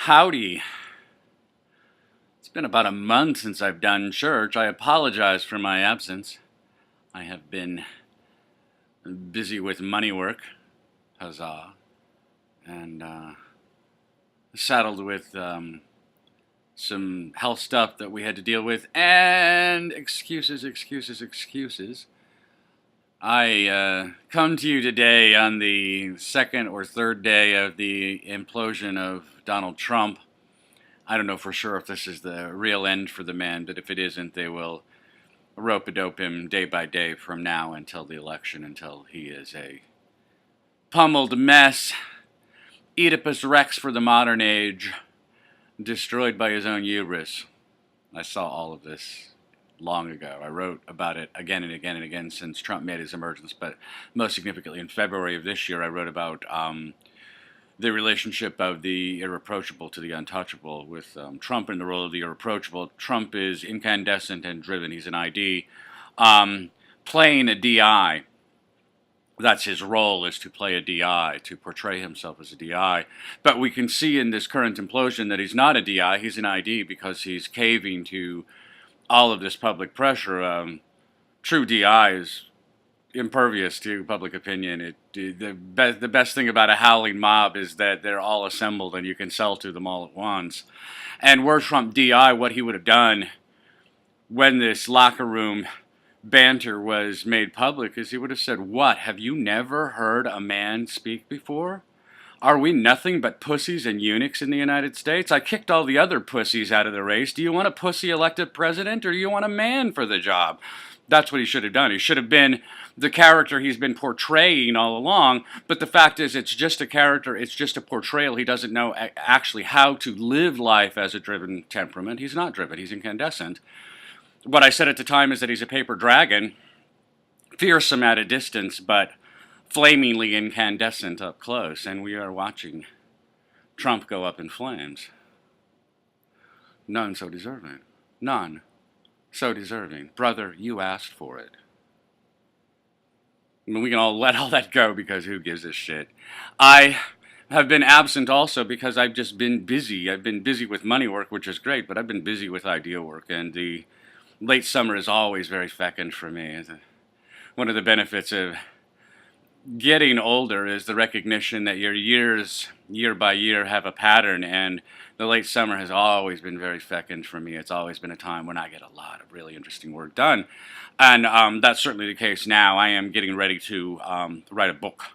Howdy. It's been about a month since I've done church. I apologize for my absence. I have been busy with money work, huzzah, and saddled with some health stuff that we had to deal with, and excuses. I come to you today on the second or third day of the implosion of Donald Trump. I don't know for sure if this is the real end for the man, but if it isn't, they will rope-a-dope him day by day from now until the election, until he is a pummeled mess, Oedipus Rex for the modern age, destroyed by his own hubris. I saw all of this long ago. I wrote about it again and again and again since Trump made his emergence, but most significantly in February of this year, I wrote about the relationship of the irreproachable to the untouchable, with Trump in the role of the irreproachable. Trump is incandescent and driven. He's an ID. Playing a DI. That's his role, is to play a DI, to portray himself as a DI. But we can see in this current implosion that he's not a DI, he's an ID, because he's caving to all of this public pressure. True DI is impervious to public opinion. The best thing about a howling mob is that they're all assembled and you can sell to them all at once. And were Trump DI, what he would have done when this locker room banter was made public is he would have said, "What, have you never heard a man speak before? Are we nothing but pussies and eunuchs in the United States? I kicked all the other pussies out of the race. Do you want a pussy elected president, or do you want a man for the job?" That's what he should have done. He should have been the character he's been portraying all along, but the fact is it's just a character, it's just a portrayal. He doesn't know actually how to live life as a driven temperament. He's not driven, he's incandescent. What I said at the time is that he's a paper dragon, fearsome at a distance, but flamingly incandescent up close, and we are watching Trump go up in flames. None so deserving. None so deserving. Brother, you asked for it. I mean, we can all let all that go because who gives a shit. I have been absent also because I've just been busy. I've been busy with money work, which is great, but I've been busy with idea work, and the late summer is always very fecund for me. One of the benefits of getting older is the recognition that your years, year by year, have a pattern, and the late summer has always been very fecund for me. It's always been a time when I get a lot of really interesting work done, and that's certainly the case now. I am getting ready to write a book.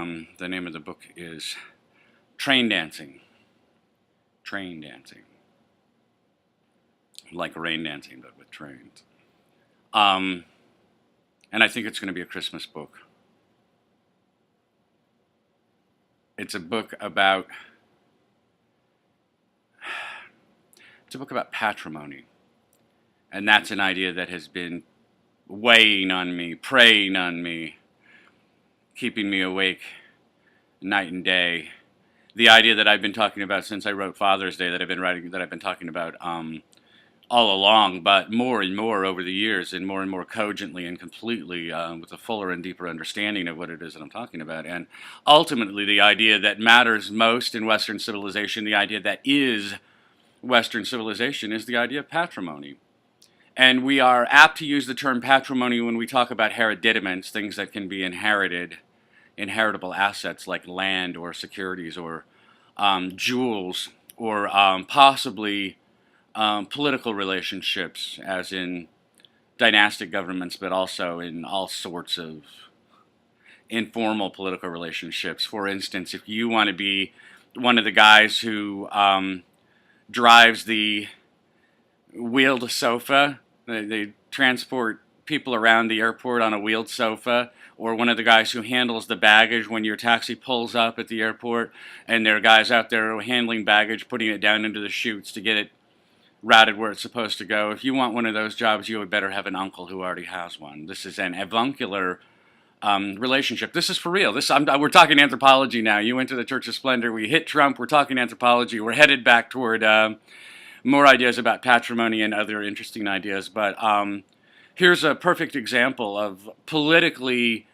The name of the book is Train Dancing. Train Dancing. Like rain dancing, but with trains. And I think it's going to be a Christmas book. It's a book about patrimony. And that's an idea that has been weighing on me, preying on me, keeping me awake night and day. The idea that I've been talking about since I wrote Father's Day, that I've been talking about all along, but more and more over the years, and more cogently and completely, with a fuller and deeper understanding of what it is that I'm talking about. And ultimately, the idea that matters most in Western civilization, the idea that is Western civilization, is the idea of patrimony. And we are apt to use the term patrimony when we talk about hereditament, things that can be inheritable assets like land or securities or jewels, or possibly political relationships, as in dynastic governments, but also in all sorts of informal political relationships. For instance, if you want to be one of the guys who drives the wheeled sofa, they transport people around the airport on a wheeled sofa, or one of the guys who handles the baggage when your taxi pulls up at the airport, and there are guys out there handling baggage, putting it down into the chutes to get it routed where it's supposed to go. If you want one of those jobs, you would better have an uncle who already has one. This is an avuncular relationship. This is for real. We're talking anthropology now. You went to the Church of Splendor. We hit Trump. We're talking anthropology. We're headed back toward more ideas about patrimony and other interesting ideas. But here's a perfect example of politically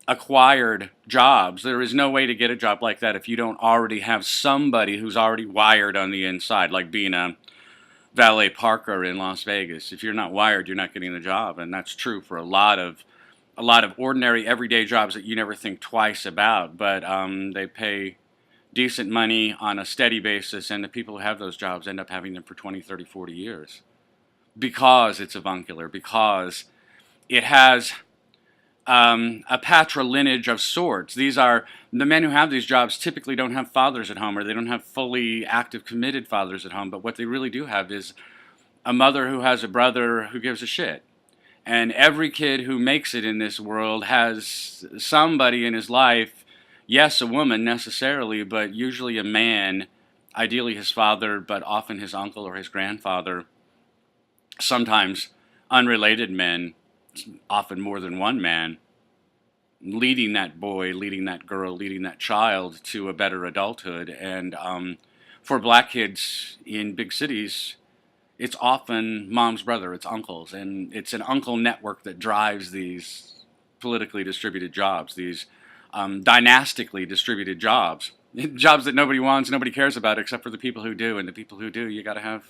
acquired jobs. There is no way to get a job like that if you don't already have somebody who's already wired on the inside, like being a valet parker in Las Vegas. If you're not wired, you're not getting the job, and that's true for a lot of ordinary everyday jobs that you never think twice about, but they pay decent money on a steady basis, and the people who have those jobs end up having them for 20, 30, 40 years because it's avuncular, because it has a patrilineage of sorts. These are the men who have these jobs typically don't have fathers at home, or they don't have fully active, committed fathers at home, but what they really do have is a mother who has a brother who gives a shit. And every kid who makes it in this world has somebody in his life, yes, a woman necessarily, but usually a man, ideally his father, but often his uncle or his grandfather, sometimes unrelated men, often more than one man, leading that boy, leading that girl, leading that child to a better adulthood. And for black kids in big cities, it's often mom's brother, it's uncles, and it's an uncle network that drives these politically distributed jobs, these dynastically distributed jobs, jobs that nobody wants, nobody cares about except for the people who do, and the people who do, you got to have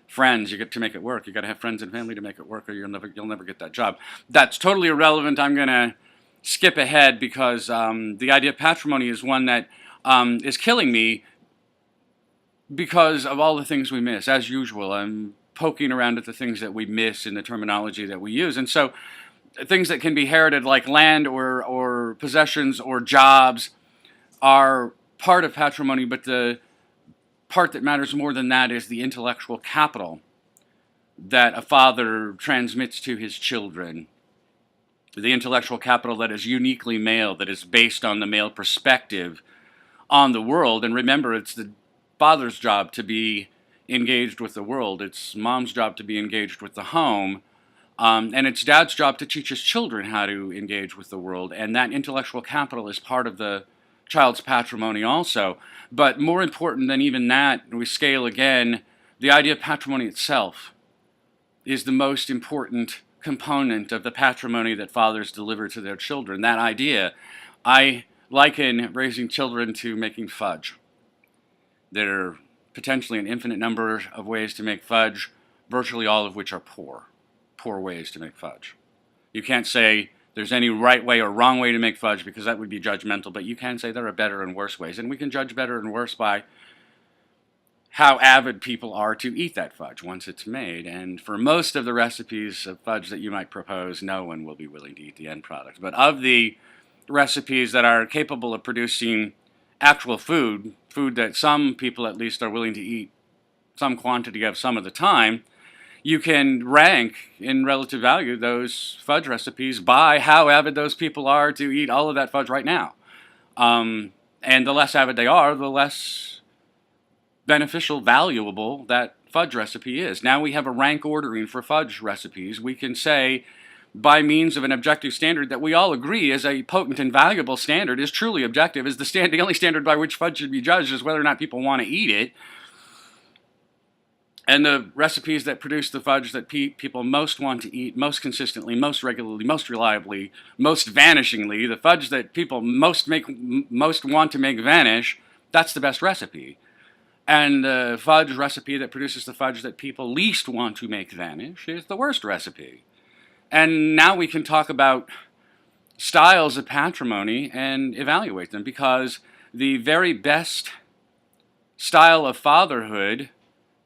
friends, you get to make it work. You got to have friends and family to make it work, or you'll never get that job. That's totally irrelevant. I'm gonna skip ahead because the idea of patrimony is one that is killing me because of all the things we miss. As usual, I'm poking around at the things that we miss in the terminology that we use, and so things that can be inherited, like land or possessions or jobs, are part of patrimony, but the part that matters more than that is the intellectual capital that a father transmits to his children. The intellectual capital that is uniquely male, that is based on the male perspective on the world. And remember, it's the father's job to be engaged with the world. It's mom's job to be engaged with the home. And it's dad's job to teach his children how to engage with the world. And that intellectual capital is part of the child's patrimony also. But more important than even that, we scale again, the idea of patrimony itself is the most important component of the patrimony that fathers deliver to their children. That idea, I liken raising children to making fudge. There are potentially an infinite number of ways to make fudge, virtually all of which are poor ways to make fudge. You can't say there's any right way or wrong way to make fudge because that would be judgmental, but you can say there are better and worse ways, and we can judge better and worse by how avid people are to eat that fudge once it's made. And for most of the recipes of fudge that you might propose, no one will be willing to eat the end product. But of the recipes that are capable of producing actual food that some people at least are willing to eat some quantity of some of the time, you can rank in relative value those fudge recipes by how avid those people are to eat all of that fudge right now. And the less avid they are, the less beneficial, valuable that fudge recipe is. Now we have a rank ordering for fudge recipes. We can say, by means of an objective standard that we all agree is a potent and valuable standard, is truly objective, is the only standard by which fudge should be judged is whether or not people want to eat it. And the recipes that produce the fudge that people most want to eat, most consistently, most regularly, most reliably, most vanishingly, the fudge that people most want to make vanish, that's the best recipe. And the fudge recipe that produces the fudge that people least want to make vanish is the worst recipe. And now we can talk about styles of patrimony and evaluate them, because the very best style of fatherhood,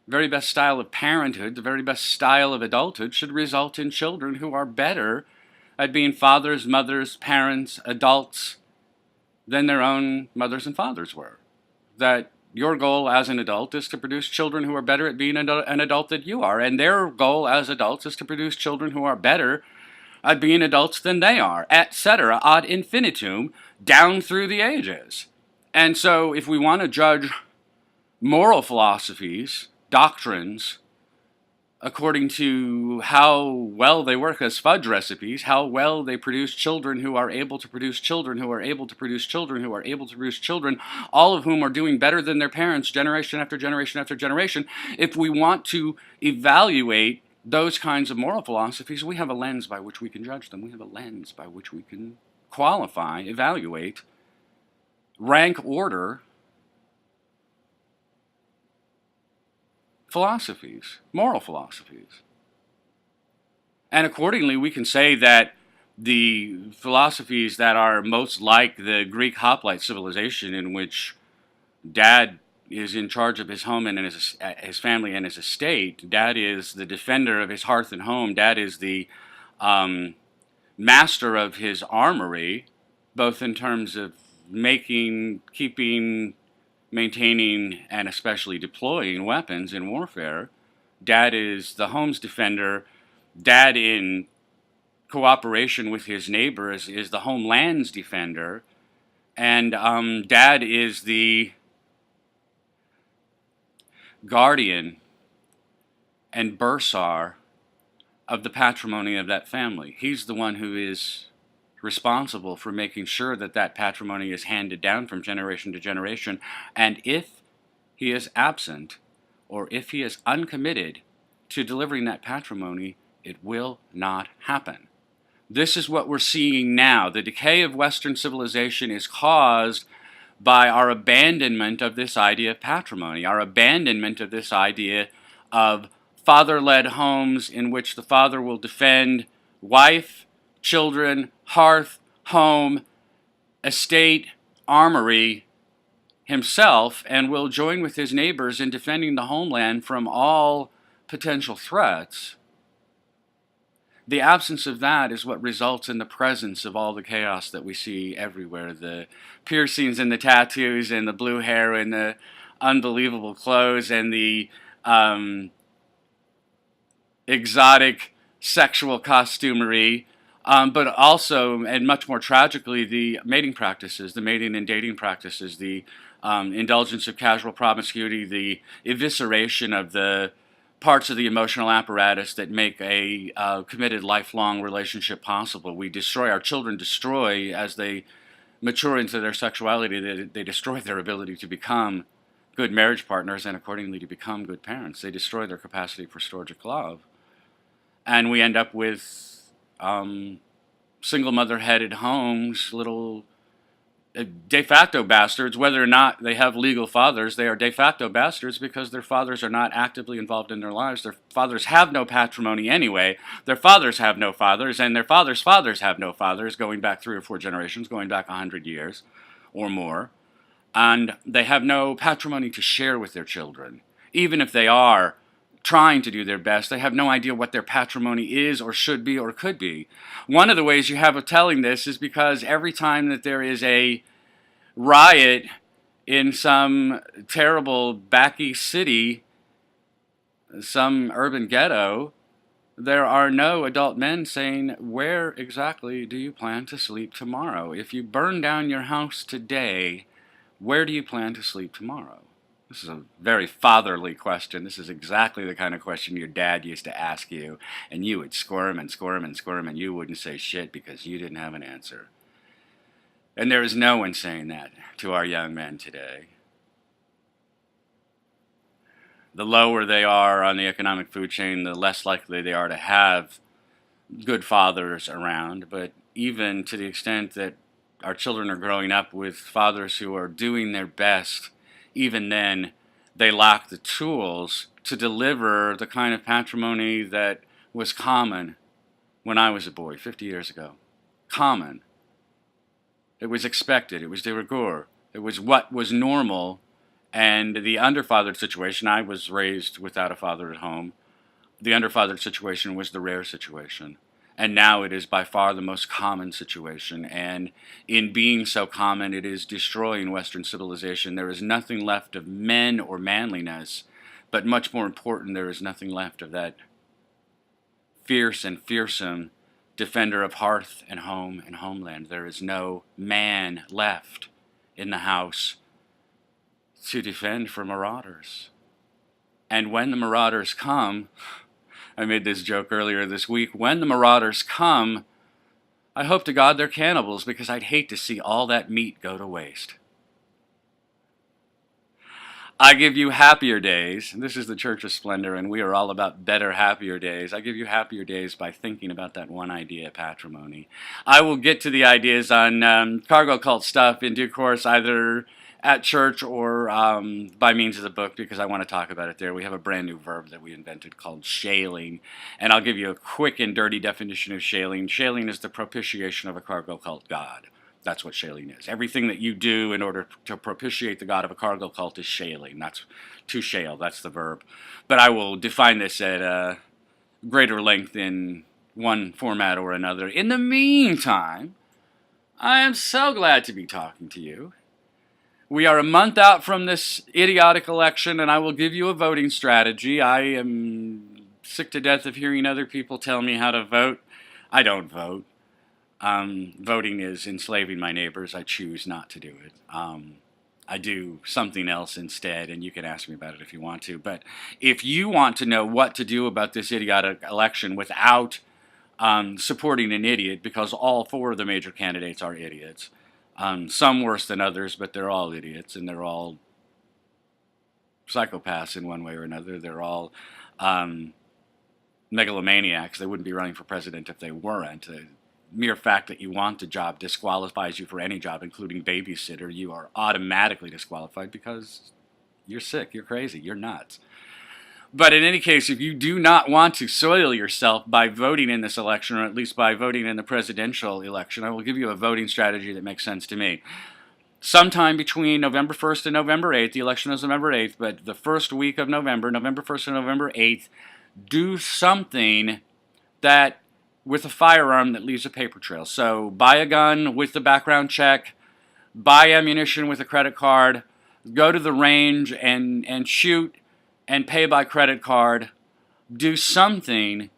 very best style of parenthood, the very best style of adulthood should result in children who are better at being fathers, mothers, parents, adults than their own mothers and fathers were. That your goal as an adult is to produce children who are better at being an adult than you are, and their goal as adults is to produce children who are better at being adults than they are, etc., ad infinitum, down through the ages. And so if we want to judge moral philosophies, doctrines, according to how well they work as fudge recipes, how well they produce children who are able to produce children who are able to produce children who are able to produce children, all of whom are doing better than their parents generation after generation after generation. If we want to evaluate those kinds of moral philosophies, we have a lens by which we can judge them. We have a lens by which we can qualify, evaluate, rank order philosophies, moral philosophies. And accordingly, we can say that the philosophies that are most like the Greek hoplite civilization, in which dad is in charge of his home and his family and his estate, dad is the defender of his hearth and home, dad is the master of his armory, both in terms of making, keeping, maintaining, and especially deploying weapons in warfare. Dad is the home's defender. Dad, in cooperation with his neighbors, is the homeland's defender. And Dad is the guardian and bursar of the patrimony of that family. He's the one who is responsible for making sure that that patrimony is handed down from generation to generation. And if he is absent, or if he is uncommitted to delivering that patrimony, it will not happen. This is what we're seeing now. The decay of Western civilization is caused by our abandonment of this idea of patrimony, our abandonment of this idea of father-led homes in which the father will defend wife, children, hearth, home, estate, armory himself, and will join with his neighbors in defending the homeland from all potential threats. The absence of that is what results in the presence of all the chaos that we see everywhere. The piercings and the tattoos and the blue hair and the unbelievable clothes and the exotic sexual costumery, but also, and much more tragically, the mating practices, the mating and dating practices, the indulgence of casual promiscuity, the evisceration of the parts of the emotional apparatus that make a committed lifelong relationship possible. We destroy, our children destroy, as they mature into their sexuality, they destroy their ability to become good marriage partners and accordingly to become good parents. They destroy their capacity for storgic love. And we end up with single mother-headed homes, little de facto bastards. Whether or not they have legal fathers, they are de facto bastards because their fathers are not actively involved in their lives. Their fathers have no patrimony anyway. Their fathers have no fathers, and their fathers' fathers have no fathers, going back 3 or 4 generations, going back 100 years or more. And they have no patrimony to share with their children. Even if they are trying to do their best, they have no idea what their patrimony is or should be or could be. One of the ways you have of telling this is because every time that there is a riot in some terrible back east city, some urban ghetto, there are no adult men saying, where exactly do you plan to sleep tomorrow? If you burn down your house today, where do you plan to sleep tomorrow? This is a very fatherly question. This is exactly the kind of question your dad used to ask you, and you would squirm and squirm and squirm, and you wouldn't say shit because you didn't have an answer. And there is no one saying that to our young men today. The lower they are on the economic food chain, the less likely they are to have good fathers around. But even to the extent that our children are growing up with fathers who are doing their best, even then they lack the tools to deliver the kind of patrimony that was common when I was a boy 50 years ago. Common. It was expected. It was de rigueur. It was what was normal. And the underfathered situation, I was raised without a father at home. The underfathered situation was the rare situation. And now it is by far the most common situation. And in being so common, it is destroying Western civilization. There is nothing left of men or manliness. But much more important, there is nothing left of that fierce and fearsome defender of hearth and home and homeland. There is no man left in the house to defend from marauders. And when the marauders come, I made this joke earlier this week, when the marauders come, I hope to God they're cannibals because I'd hate to see all that meat go to waste. I give you happier days. This is the Church of Splendor, and we are all about better, happier days. I give you happier days by thinking about that one idea, patrimony. I will get to the ideas on cargo cult stuff in due course, either at church or by means of the book, because I want to talk about it there. We have a brand new verb that we invented called shaling, and I'll give you a quick and dirty definition of shaling. Shaling is the propitiation of a cargo cult god. That's what shaling is. Everything that you do in order to propitiate the god of a cargo cult is shaling. That's to shale. That's the verb. But I will define this at greater length in one format or another. In the meantime, I am so glad to be talking to you. We are a month out from this idiotic election, and I will give you a voting strategy. I am sick to death of hearing other people tell me how to vote. I don't vote. Voting is enslaving my neighbors. I choose not to do it. I do something else instead, and you can ask me about it if you want to. But if you want to know what to do about this idiotic election without supporting an idiot, because all four of the major candidates are idiots, some worse than others, but they're all idiots, and they're all psychopaths in one way or another. They're all megalomaniacs. They wouldn't be running for president if they weren't. Mere fact that you want the job disqualifies you for any job, including babysitter. You are automatically disqualified because you're sick, you're crazy, you're nuts. But in any case, if you do not want to soil yourself by voting in this election, or at least by voting in the presidential election, I will give you a voting strategy that makes sense to me. Sometime between November 1st and November 8th, the election is November 8th, but the first week of November, November 1st and November 8th, do something that with a firearm that leaves a paper trail. So buy a gun with the background check, buy ammunition with a credit card, go to the range and shoot and pay by credit card. Do something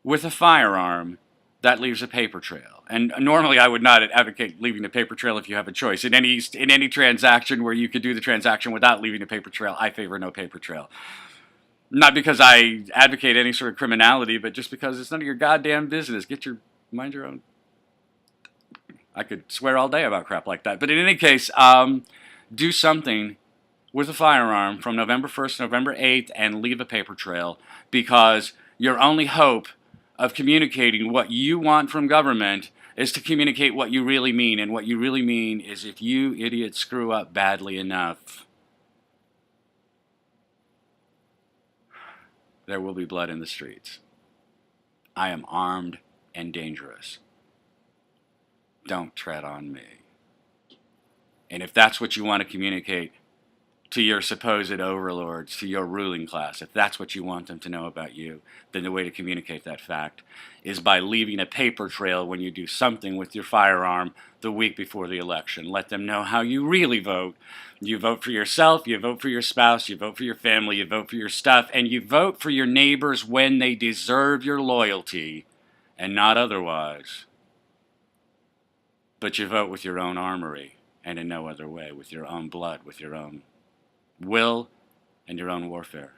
with a firearm that leaves a paper trail. And normally I would not advocate leaving a paper trail if you have a choice. In any transaction where you could do the transaction without leaving a paper trail, I favor no paper trail. Not because I advocate any sort of criminality, but just because it's none of your goddamn business. Mind your own. I could swear all day about crap like that. But in any case, do something with a firearm from November 1st to November 8th and leave a paper trail, because your only hope of communicating what you want from government is to communicate what you really mean. And what you really mean is, if you idiots screw up badly enough, there will be blood in the streets. I am armed and dangerous. Don't tread on me. And if that's what you want to communicate to your supposed overlords, to your ruling class, if that's what you want them to know about you, then the way to communicate that fact is by leaving a paper trail when you do something with your firearm the week before the election. Let them know how you really vote. You vote for yourself, you vote for your spouse, you vote for your family, you vote for your stuff, and you vote for your neighbors when they deserve your loyalty and not otherwise. But you vote with your own armory and in no other way, with your own blood, with your own will and your own warfare.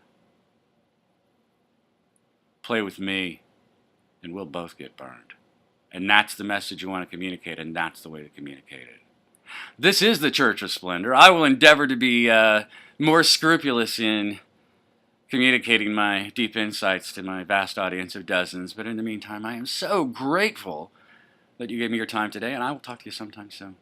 Play with me and we'll both get burned. And that's the message you want to communicate, and that's the way to communicate it. This is the Church of Splendor. I will endeavor to be more scrupulous in communicating my deep insights to my vast audience of dozens, but in the meantime, I am so grateful that you gave me your time today, and I will talk to you sometime soon.